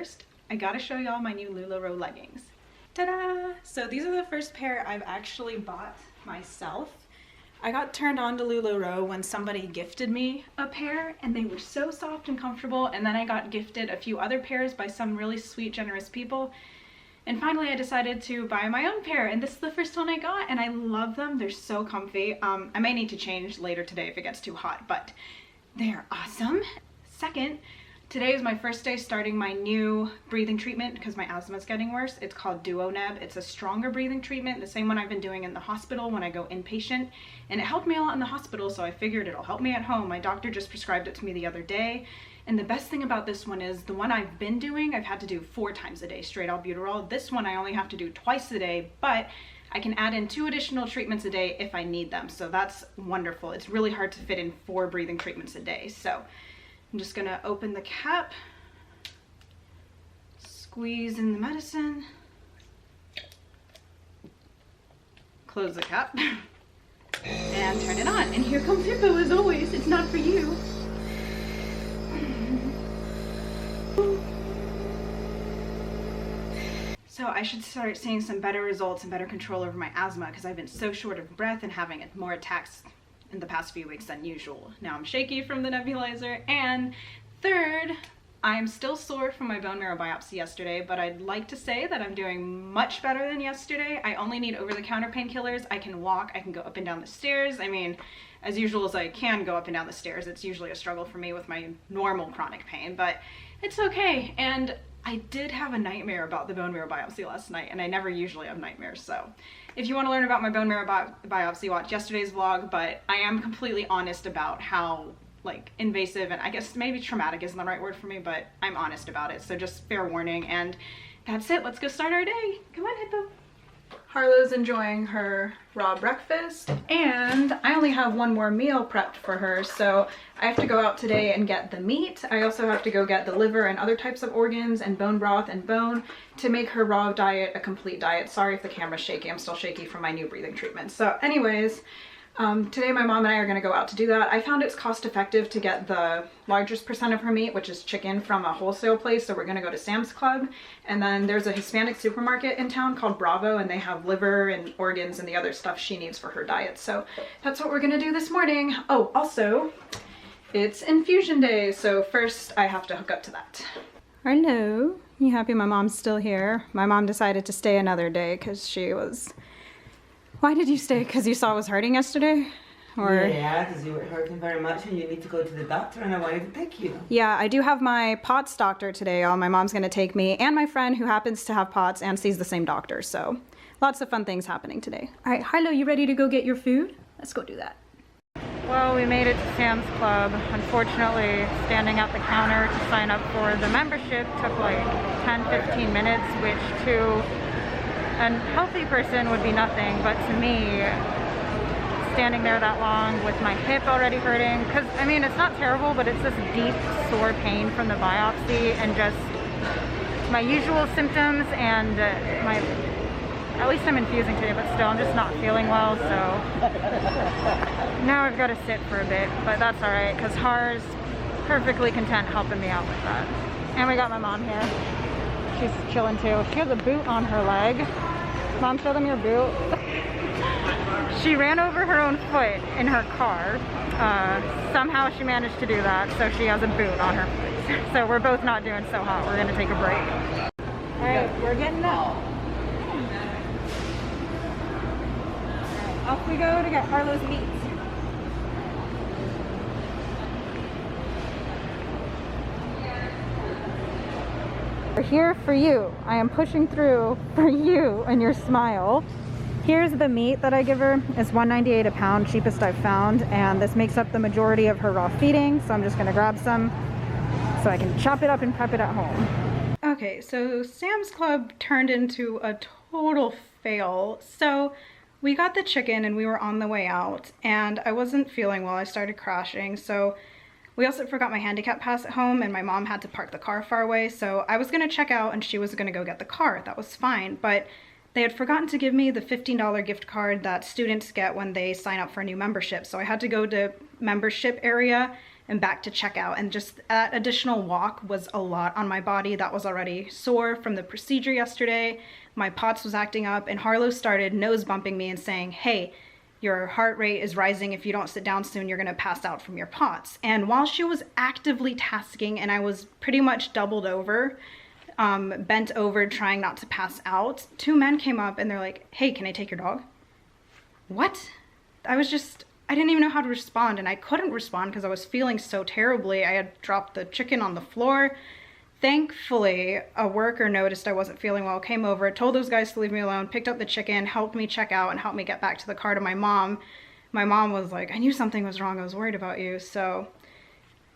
first, I gotta show y'all my new Lularoe leggings. Ta-da! So these are the first pair I've actually bought myself. I got turned on to Lularoe when somebody gifted me a pair, and they were so soft and comfortable, and then I got gifted a few other pairs by some really sweet, generous people. And finally I decided to buy my own pair, and this is the first one I got, and I love them. They're so comfy. I may need to change later today if it gets too hot, but they're awesome. Second, today is my first day starting my new breathing treatment because my asthma is getting worse. It's called Duoneb. It's a stronger breathing treatment, the same one I've been doing in the hospital when I go inpatient, and it helped me a lot in the hospital, so I figured it'll help me at home. My doctor just prescribed it to me the other day. And the best thing about this one is the one I've been doing, I've had to do 4 times a day straight albuterol. This one I only have to do twice a day, but I can add in 2 additional treatments a day if I need them. So that's wonderful. It's really hard to fit in 4 breathing treatments a day. So I'm just gonna open the cap, squeeze in the medicine, close the cap, and turn it on. And here comes Hippo as always. It's not for you. So I should start seeing some better results and better control over my asthma because I've been so short of breath and having more attacks in the past few weeks than usual. Now I'm shaky from the nebulizer. And third, I'm still sore from my bone marrow biopsy yesterday, but I'd like to say that I'm doing much better than yesterday. I only need over-the-counter painkillers. I can walk, I can go up and down the stairs. I mean, as usual as I can go up and down the stairs. It's usually a struggle for me with my normal chronic pain, but it's okay. And I did have a nightmare about the bone marrow biopsy last night, and I never usually have nightmares, so if you want to learn about my bone marrow biopsy, watch yesterday's vlog, but I am completely honest about how invasive and I guess maybe traumatic isn't the right word for me, but I'm honest about it, so just fair warning. And that's it. Let's go start our day. Come on, Hippo. Harlow's enjoying her raw breakfast, and I only have one more meal prepped for her, so I have to go out today and get the meat. I also have to go get the liver and other types of organs and bone broth and bone to make her raw diet a complete diet. Sorry if the camera's shaky. I'm still shaky from my new breathing treatment. So anyways, today my mom and I are going to go out to do that. I found it's cost effective to get the largest percent of her meat, which is chicken, from a wholesale place, so we're going to go to Sam's Club. And then there's a Hispanic supermarket in town called Bravo, and they have liver and organs and the other stuff she needs for her diet. So that's what we're going to do this morning. Oh, also, it's infusion day, so first I have to hook up to that. Hello. You happy my mom's still here? My mom decided to stay another day because she was... Why did you stay? Because you saw I was hurting yesterday? Or... Yeah, because you were hurting very much and you need to go to the doctor, and I wanted to take you. Yeah, I do have my POTS doctor today. My mom's going to take me and my friend who happens to have POTS and sees the same doctor. So lots of fun things happening today. All right, Harlow, you ready to go get your food? Let's go do that. Well, we made it to Sam's Club. Unfortunately, standing at the counter to sign up for the membership took like 10-15 minutes, which to a healthy person would be nothing, but to me, standing there that long with my hip already hurting, because I mean it's not terrible, but it's this deep sore pain from the biopsy and just my usual symptoms, and at least I'm infusing today, but still I'm just not feeling well, so now I've got to sit for a bit, but that's alright because Har's perfectly content helping me out with that. And we got my mom here. She's chilling too. She has a boot on her leg. Mom, show them your boot. She ran over her own foot in her car. Somehow she managed to do that, so she has a boot on her foot. So we're both not doing so hot. We're gonna take a break. Alright, we're getting up. Alright, off we go to get Harlow's meat. We're here for you. I am pushing through for you and your smile. Here's the meat that I give her. It's $1.98 a pound, cheapest I've found, and this makes up the majority of her raw feeding, so I'm just gonna grab some so I can chop it up and prep it at home. Okay, so Sam's Club turned into a total fail. So we got the chicken and we were on the way out, and I wasn't feeling well. I started crashing, so we also forgot my handicap pass at home, and my mom had to park the car far away, so I was gonna check out and she was gonna go get the car. That was fine, but they had forgotten to give me the $15 gift card that students get when they sign up for a new membership. So I had to go to membership area and back to checkout. And just that additional walk was a lot on my body. That was already sore from the procedure yesterday. My POTS was acting up, and Harlow started nose bumping me and saying, hey, your heart rate is rising. If you don't sit down soon, you're gonna pass out from your POTS. And while she was actively tasking and I was pretty much doubled over, bent over trying not to pass out, two men came up and they're like, hey, can I take your dog? What? I didn't even know how to respond, and I couldn't respond because I was feeling so terribly. I had dropped the chicken on the floor. Thankfully, a worker noticed I wasn't feeling well, came over, told those guys to leave me alone, picked up the chicken, helped me check out, and helped me get back to the car to my mom. My mom was like, I knew something was wrong. I was worried about you. So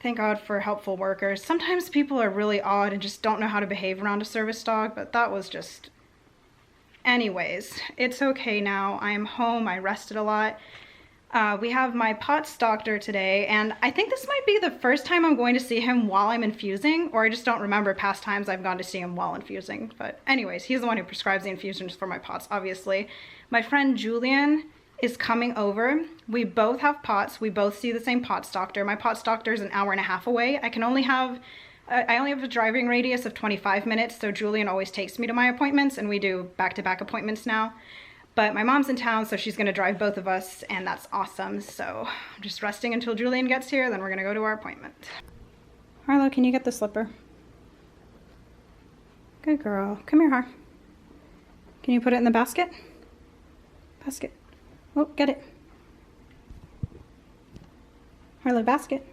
thank God for helpful workers. Sometimes people are really odd and just don't know how to behave around a service dog, but that was just... Anyways, it's okay now. I am home. I rested a lot. We have my POTS doctor today, and I think this might be the first time I'm going to see him while I'm infusing, or I just don't remember past times I've gone to see him while infusing. But anyways, he's the one who prescribes the infusions for my POTS, obviously. My friend Julian is coming over. We both have POTS. We both see the same POTS doctor. My POTS doctor is an hour and a half away. I only have a driving radius of 25 minutes, so Julian always takes me to my appointments, and we do back-to-back appointments now. But my mom's in town, so she's gonna drive both of us, and that's awesome. So I'm just resting until Julian gets here, then we're gonna go to our appointment. Harlow, can you get the slipper? Good girl. Come here, Har. Can you put it in the basket? Basket. Oh, get it. Harlow, basket.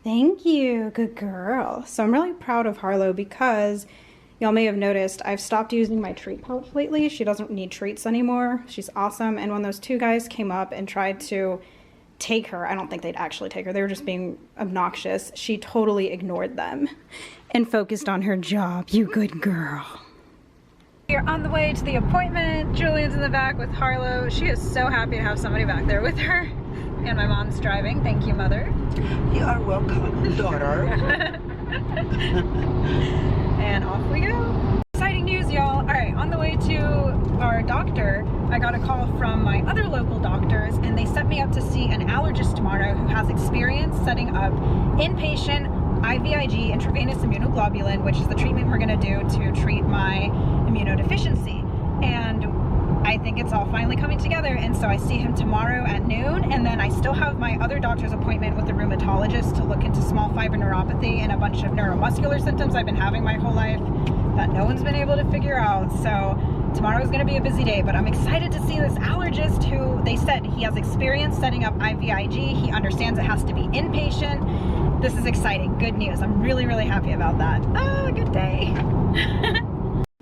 Thank you. Good girl. So I'm really proud of Harlow because y'all may have noticed I've stopped using my treat pouch lately. She doesn't need treats anymore. She's awesome. And when those two guys came up and tried to take her, I don't think they'd actually take her. They were just being obnoxious. She totally ignored them and focused on her job. You good girl. We're on the way to the appointment. Julian's in the back with Harlow. She is so happy to have somebody back there with her. And my mom's driving. Thank you, Mother. You are welcome, daughter. And off we go. Exciting news, y'all. All right, on the way to our doctor, I got a call from my other local doctors, and they set me up to see an allergist tomorrow who has experience setting up inpatient IVIG, intravenous immunoglobulin, which is the treatment we're gonna do to treat my immunodeficiency. And I think it's all finally coming together, and so I see him tomorrow at noon, and then I still have my other doctor's appointment with the rheumatologist to look into small fiber neuropathy and a bunch of neuromuscular symptoms I've been having my whole life that no one's been able to figure out. So tomorrow is going to be a busy day, but I'm excited to see this allergist who they said he has experience setting up IVIG. He understands it has to be inpatient. This is exciting. Good news. I'm really, really happy about that. Oh, good day.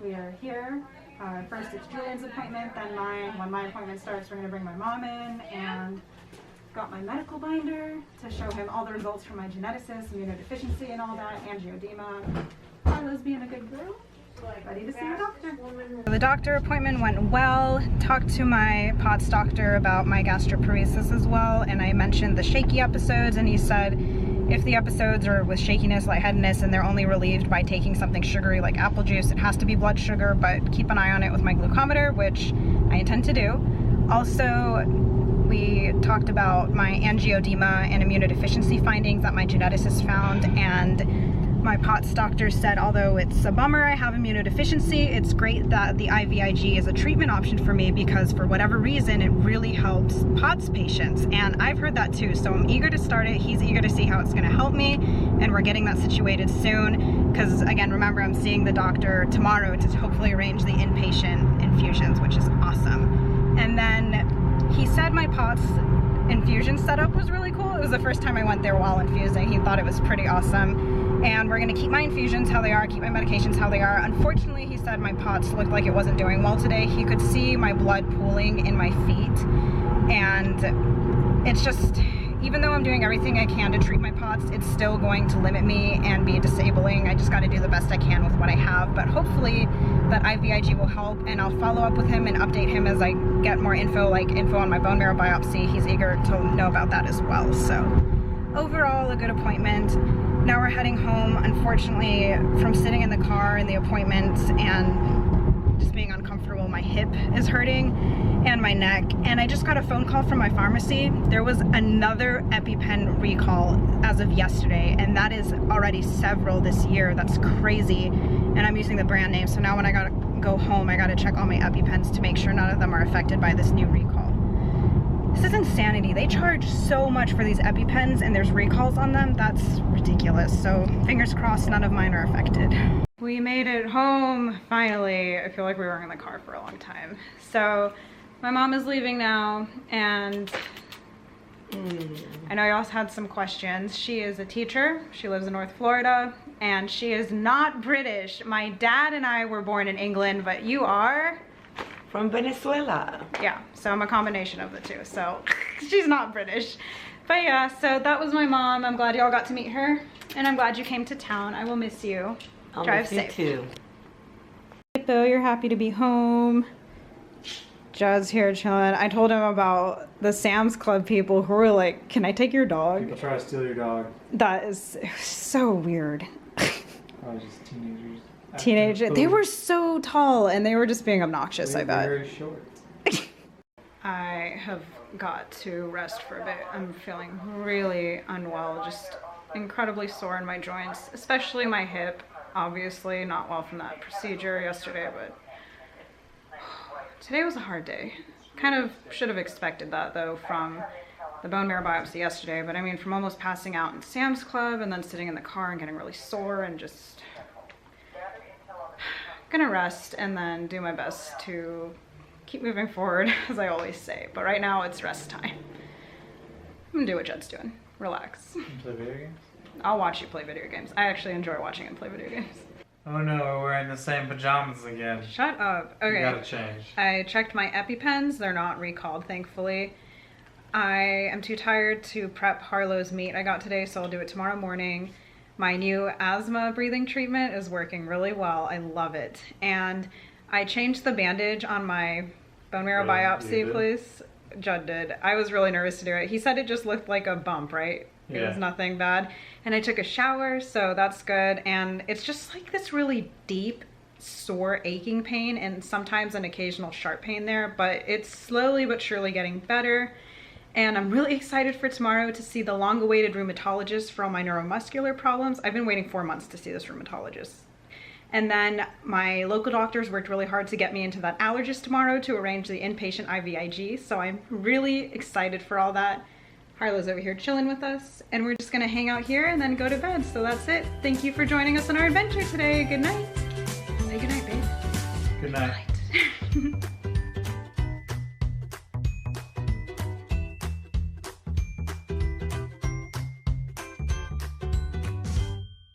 We are here. First it's Julian's appointment, then mine. When my appointment starts, we're going to bring my mom in, and got my medical binder to show him all the results from my geneticist, immunodeficiency and all that, angioedema. Harlow's being a good girl. Ready to see the doctor. The doctor appointment went well. Talked to my POTS doctor about my gastroparesis as well, and I mentioned the shaky episodes, and he said if the episodes are with shakiness, lightheadedness, and they're only relieved by taking something sugary like apple juice, it has to be blood sugar, but keep an eye on it with my glucometer, which I intend to do. Also, we talked about my angioedema and immunodeficiency findings that my geneticist found, and my POTS doctor said, although it's a bummer I have immunodeficiency, it's great that the IVIG is a treatment option for me because for whatever reason, it really helps POTS patients. And I've heard that too, so I'm eager to start it. He's eager to see how it's gonna help me, and we're getting that situated soon. Because again, remember, I'm seeing the doctor tomorrow to hopefully arrange the inpatient infusions, which is awesome. And then he said my POTS infusion setup was really cool. It was the first time I went there while infusing. He thought it was pretty awesome. And we're gonna keep my infusions how they are, keep my medications how they are. Unfortunately, he said my POTS looked like it wasn't doing well today. He could see my blood pooling in my feet. And it's just, even though I'm doing everything I can to treat my POTS, it's still going to limit me and be disabling. I just gotta do the best I can with what I have. But hopefully that IVIG will help, and I'll follow up with him and update him as I get more info, like info on my bone marrow biopsy. He's eager to know about that as well. So overall, a good appointment. Now we're heading home. Unfortunately, from sitting in the car in the appointment and just being uncomfortable, my hip is hurting. and my neck. And I just got a phone call from my pharmacy. There was another Epipen recall as of yesterday, and that is already several this year. That's crazy. And I'm using the brand name, so now when I gotta go home, I gotta check all my EpiPens to make sure none of them are affected by this new recall. This is insanity. They charge so much for these EpiPens and there's recalls on them. That's ridiculous. So fingers crossed none of mine are affected. We made it home, finally. I feel like we were in the car for a long time. So my mom is leaving now, and I know you also had some questions. She is a teacher. She lives in North Florida, and she is not British. My dad and I were born in England, but you are? From Venezuela. Yeah, so I'm a combination of the two, so she's not British. But yeah, so that was my mom. I'm glad y'all got to meet her, and I'm glad you came to town. I will miss you. I'll Drive miss safe. you too. Hey, Bill, you're happy to be home. Judd's here chilling. I told him about the Sam's Club people who were like, "Can I take your dog?" People try to steal your dog. That is so weird. Probably just teenagers. Teenager. They were so tall and they were just being obnoxious, I bet. Very short. I have got to rest for a bit. I'm feeling really unwell, just incredibly sore in my joints, especially my hip. Obviously not well from that procedure yesterday, but today was a hard day. Kind of should have expected that though from the bone marrow biopsy yesterday, but I mean from almost passing out in Sam's Club and then sitting in the car and getting really sore and just gonna rest and then do my best to keep moving forward, as I always say. But right now it's rest time. I'm gonna do what Judd's doing. Relax. Play video games? I'll watch you play video games. I actually enjoy watching him play video games. Oh no, we're wearing the same pajamas again. Shut up. Okay. You gotta change. I checked my EpiPens. They're not recalled, thankfully. I am too tired to prep Harlow's meat I got today, so I'll do it tomorrow morning. My new asthma breathing treatment is working really well. I love it. And I changed the bandage on my bone marrow biopsy, please. Judd did. I was really nervous to do it. He said it just looked like a bump, right? It was nothing bad. And I took a shower, so that's good. And it's just like this really deep, sore, aching pain and sometimes an occasional sharp pain there, but it's slowly but surely getting better. And I'm really excited for tomorrow to see the long-awaited rheumatologist for all my neuromuscular problems. I've been waiting 4 months to see this rheumatologist. And then my local doctors worked really hard to get me into that allergist tomorrow to arrange the inpatient IVIG. So I'm really excited for all that. Harlow's over here chilling with us, and we're just gonna hang out here and then go to bed. So that's it. Thank you for joining us on our adventure today. Good night. Say good night, babe. Good night. Good night.